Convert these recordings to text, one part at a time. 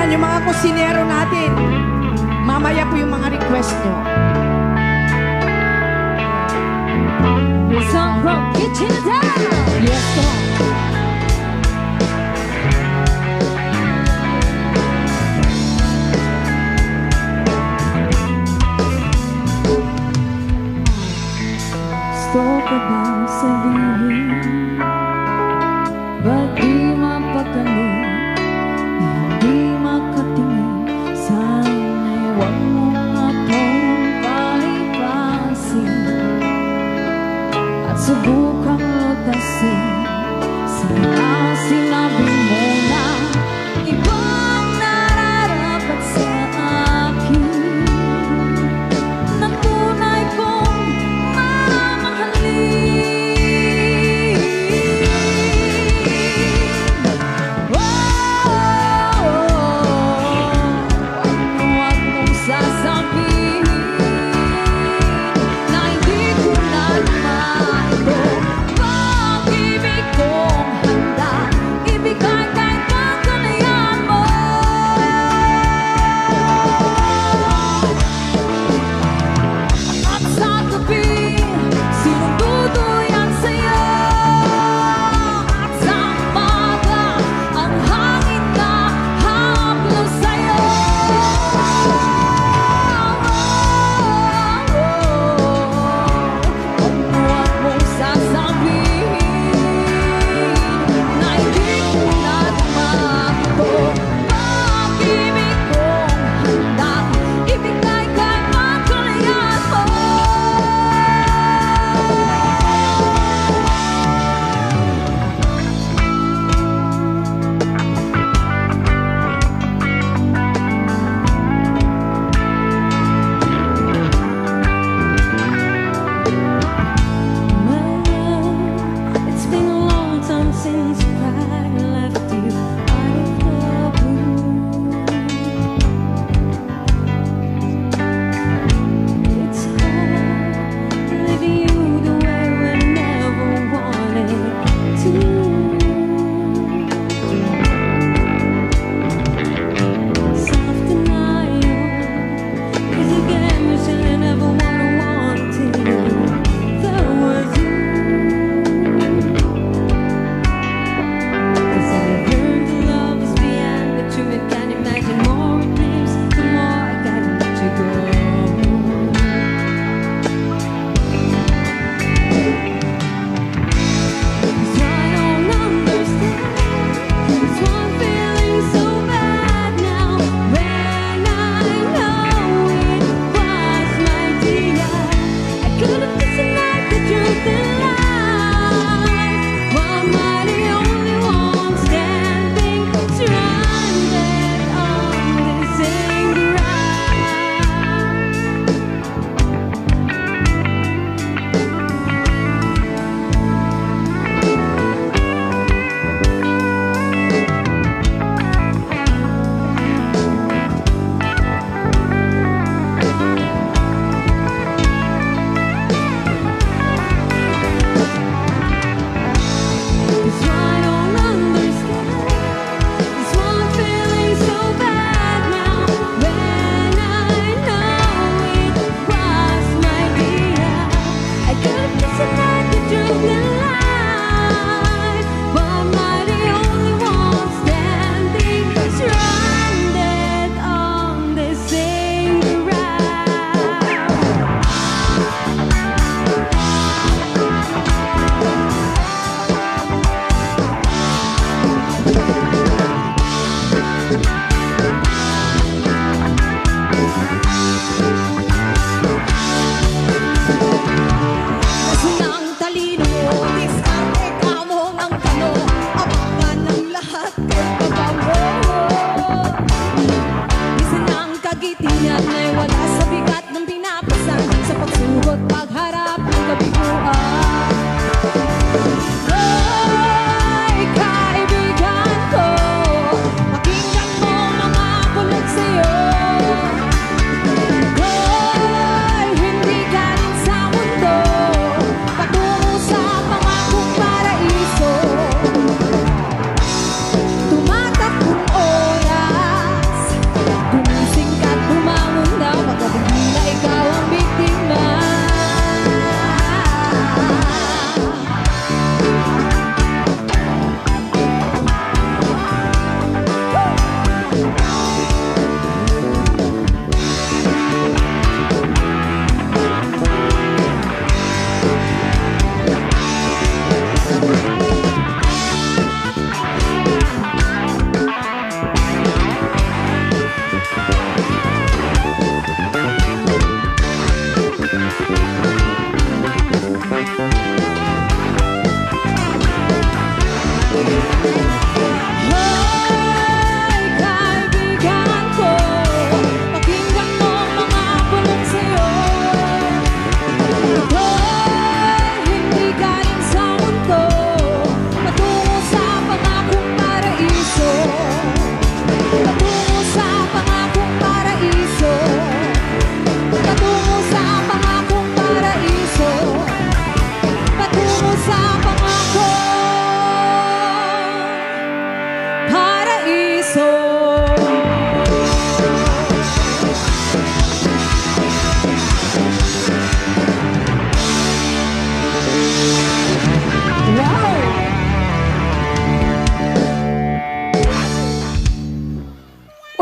naman yung mga kusinero natin. Mamaya po yung mga request nyo. Song from Kitchen Down. Yes, song. Gusto ko bang sabihin, ba't di mapakali, hindi makatingin, sana'y huwag mong akong palipasin at subukang lutasin sa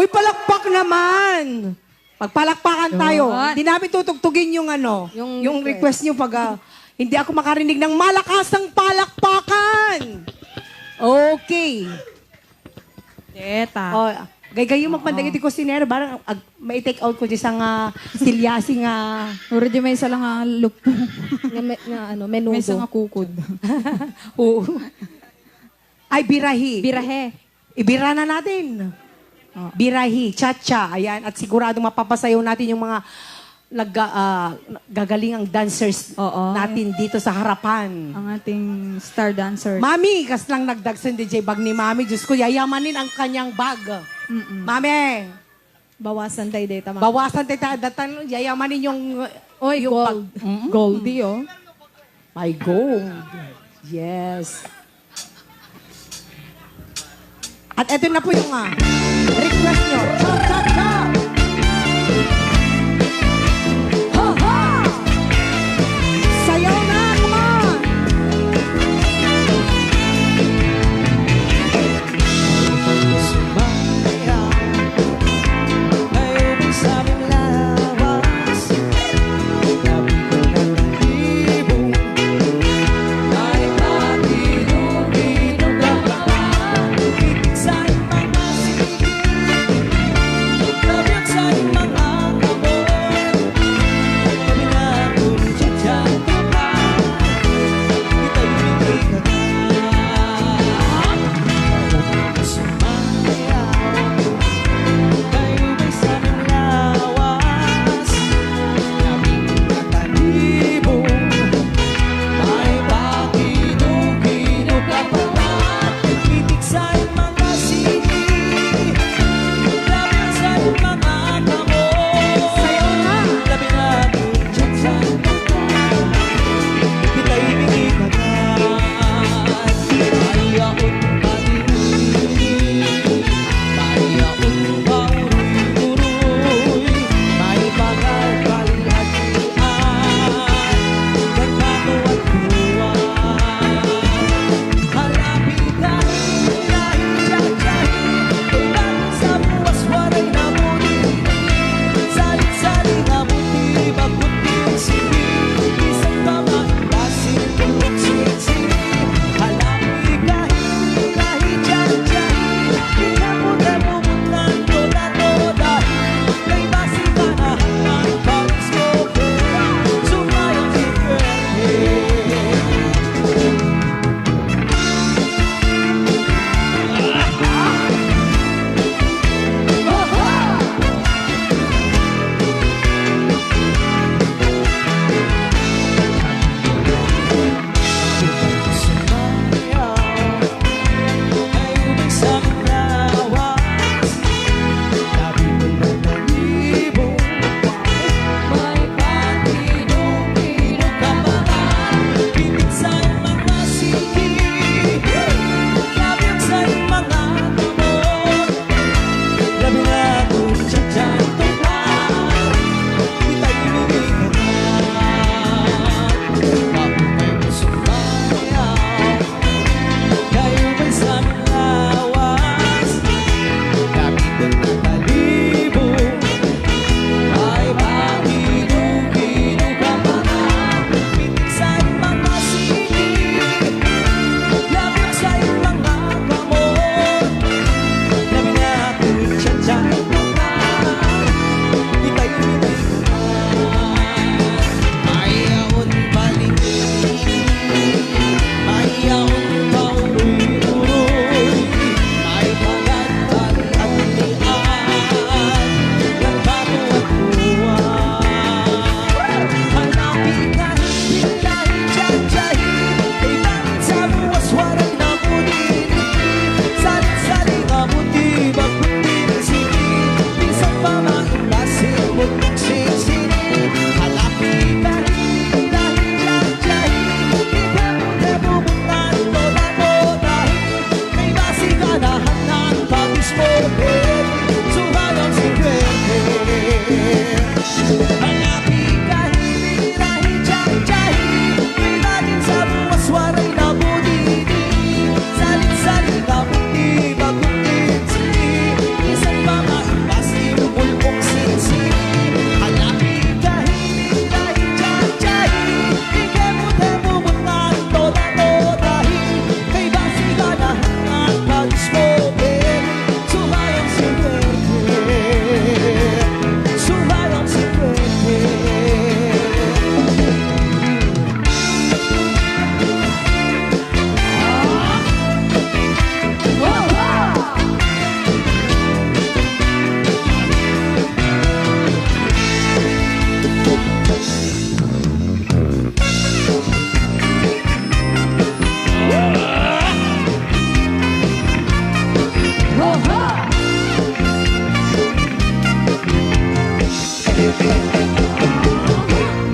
Uy, palakpak naman! Pagpalakpakan tayo. Yun. Hindi namin tutugtugin yung yung request nyo pag hindi ako makarinig ng malakasang palakpakan. Okay. Teta. Oh, gaygayo magpandagiti ko sinero, barang may take out ko di sa nga silyasi nga. Uri di may isa lang nga lupo. Menudo. May isa nga kukod. Oo. Ay, birahi. Birahe. Ibira na natin. Birahi, cha-cha, ayan. At sigurado mapapasayaw natin yung mga gagaling ang dancers natin dito sa harapan. Ang ating star dancer. Mami, kas lang nagdagsan DJ bag ni Mami. Diyos ko, yayamanin ang kanyang bag. Mami, Bawasan tayo data, ma'am. bawasan tayo datan, yayamanin yung... Oy, yung gold. Goldie, oh. My gold. Yes. At eto na po yung request nyo. Cha, cha, cha! Ha, ha! Sayaw na, come on! Sumaya, ngayon sa aming lawas. Tabi ko ng ibong, kahit matinong-tinong ka pa. Itig sa'yo mga sigil,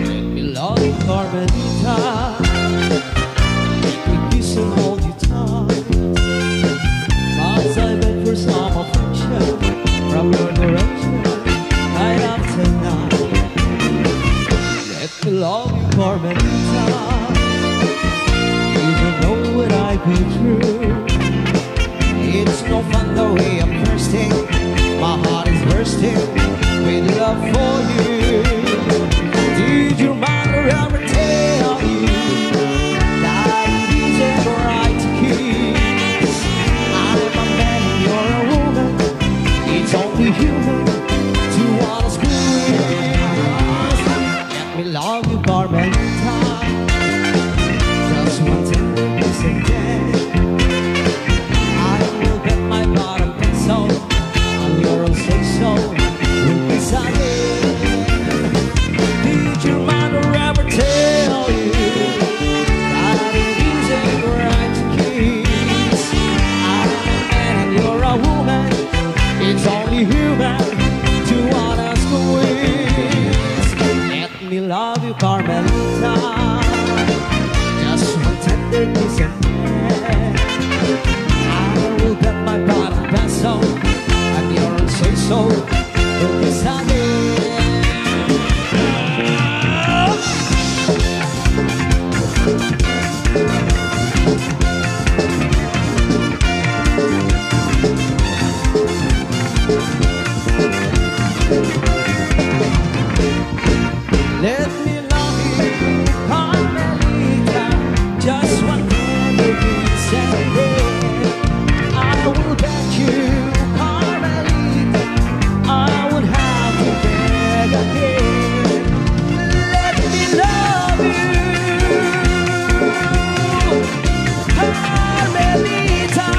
Let me love you, Carmelita. Make me kiss and hold you tight. As I beg for some affection from your direction, night after night. Let me love you, Carmelita. You don't know what I've been through. It's no fun the way I'm thirsting. My heart is bursting with love for you. Did your mother ever tell you that it isn't right to kiss? I'm a man and you're a woman. It's only human to want to squeeze. Let me love you, Carmelita. Just one tender kiss and then I will bet my bottom pencil on your own say so. We'll be silent. Did your mother ever tell you that it isn't right to kiss? I'm a man and you're a woman. It's only human to wanna squeeze. Let me love you, Carmelita. Just one tender kiss and then I will bet my bottom pencil and your say so. Will be silent. Let me love you, Carmelita. Just one tender kiss and then I will bet you, Carmelita, I would have to beg again. Let me love you, Carmelita.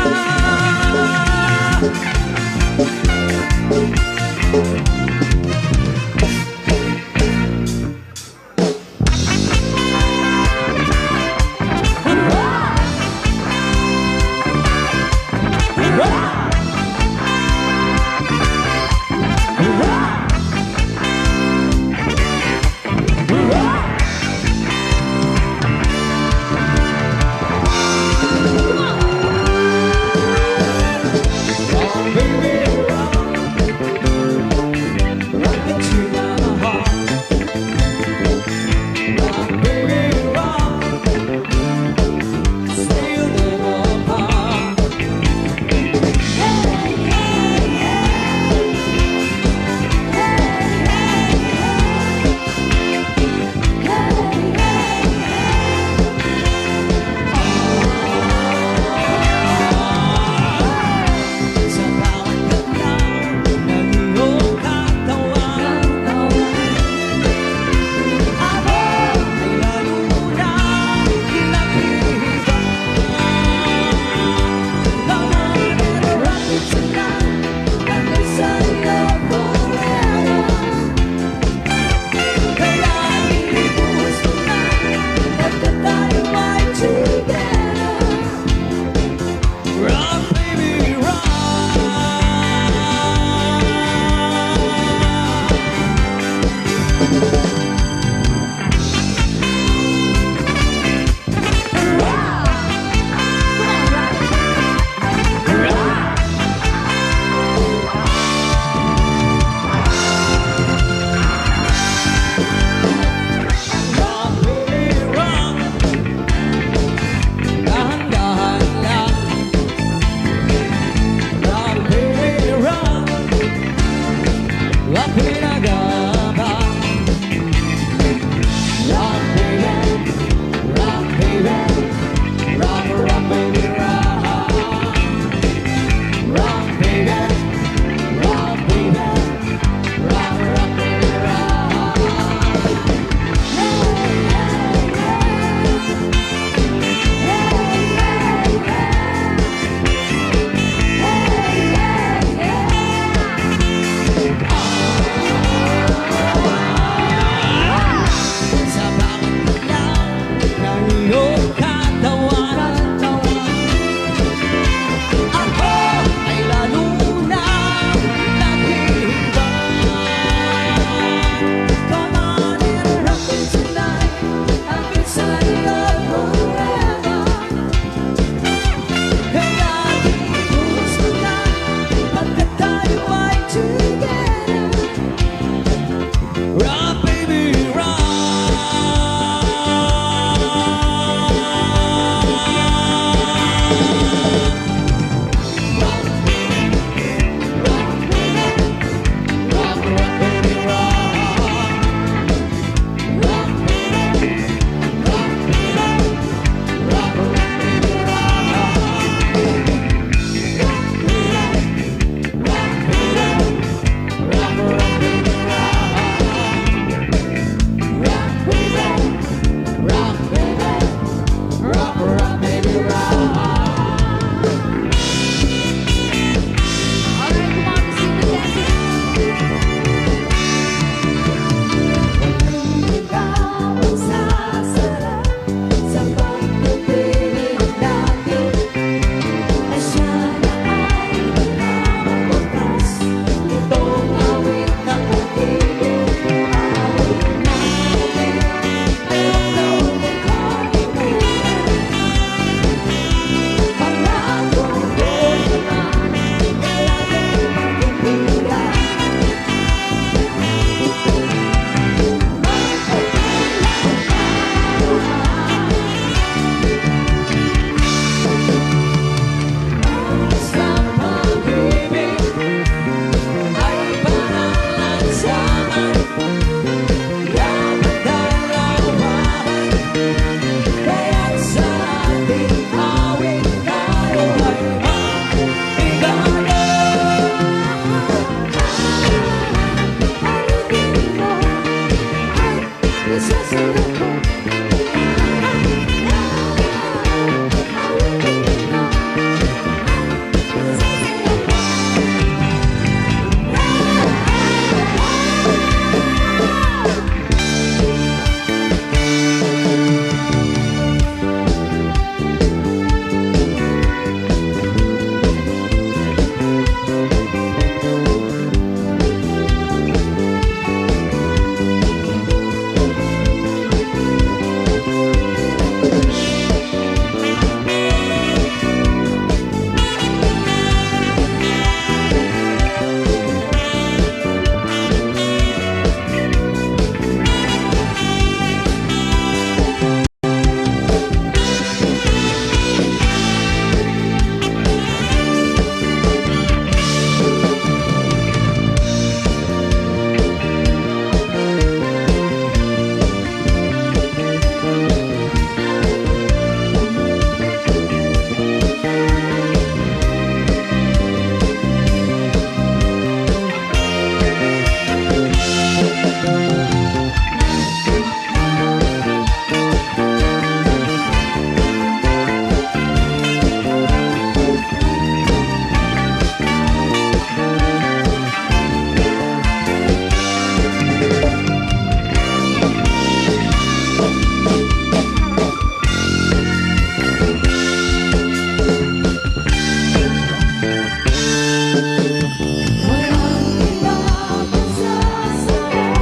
Walang ibang masasaya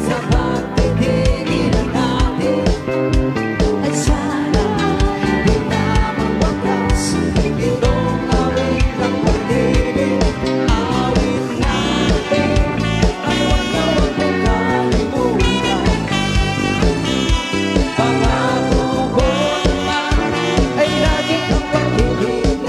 sa pagtitingin natin. At sana ay di na magwakas itong awit ng pag-ibig. Awit natin at huwag na huwag mong kalimutan. Pangako ko naman ay lagi kang pag-ibig.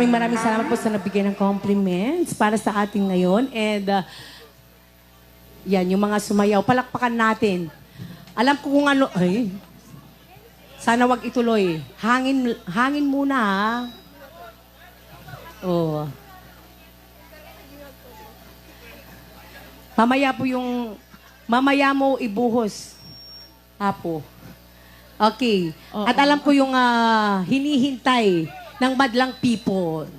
maraming salamat po sa nagbigay ng compliments para sa ating ngayon. And yan, yung mga sumayaw, palakpakan natin. Alam ko kung ano, ay, sana wag ituloy. Hangin muna ha. Oh. Mamaya mo ibuhos. Apo. Okay. At alam ko yung hinihintay ng madlang people.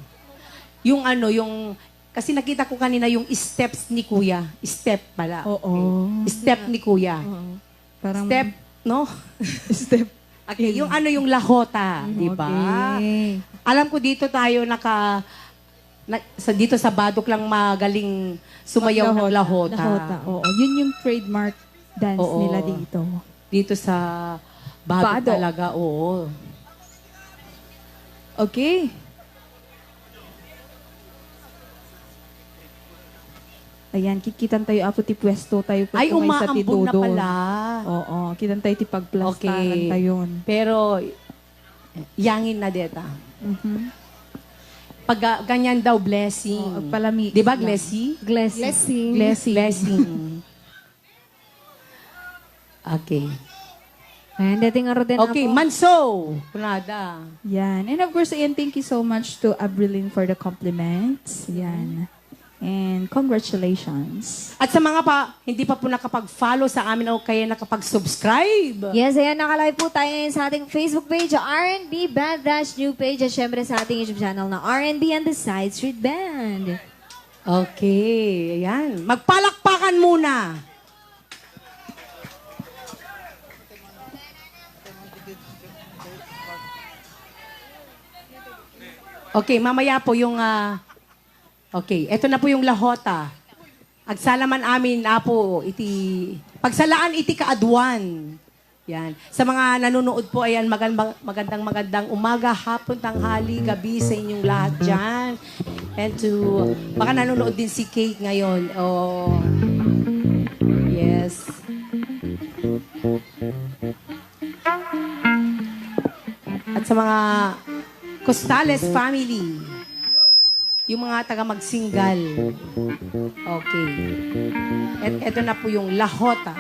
Kasi nakita ko kanina yung steps ni Kuya. Step pala. Oo. Step ni Kuya. Parang, Step, no? Step. Okay, yung lahota, di ba? Okay. Alam ko dito tayo dito sa Badok lang magaling sumayaw ng lahota. Oo. Yun yung trademark dance Oo. nila dito. Dito sa Badok Badok. talaga, oo. Okay. Ayan, kikitan tayo apo ti pwesto tayo po Ay, kung may sa umaambon na titudo. pala. Oo, kitan tayo ti pagplastaran Okay. tayon. Pero, yangin na deta. Mhm. Pag ganyan daw, blessing. Oo, palami. Di ba, Glessy? Blessing. Blessing. Okay. Ayan, dating araw din Okay, Manso. Kunada. Yan. And of course, ayan, thank you so much to Abrilyn for the compliments. Yan. And congratulations. At sa mga hindi pa po nakapag-follow sa amin o kaya nakapag-subscribe. Yes, ayan, nakalive po tayo ngayon sa ating Facebook page, R&B Band Dash New Page, at syempre sa ating YouTube channel na R&B and the Side Street Band. Okay, ayan. Magpalakpakan muna. Okay, mamaya po yung okay, eto na po yung lahota. Agsalaman amin na po pagsalaan iti kaadwan. Yan. Sa mga nanonood po, ayan, magandang umaga, hapon, tanghali, gabi sa inyong lahat dyan. And baka nanonood din si Kate ngayon. Oh, yes. At sa mga Costales family, yung mga taga magsingal. Okay. At eto na po yung lahota.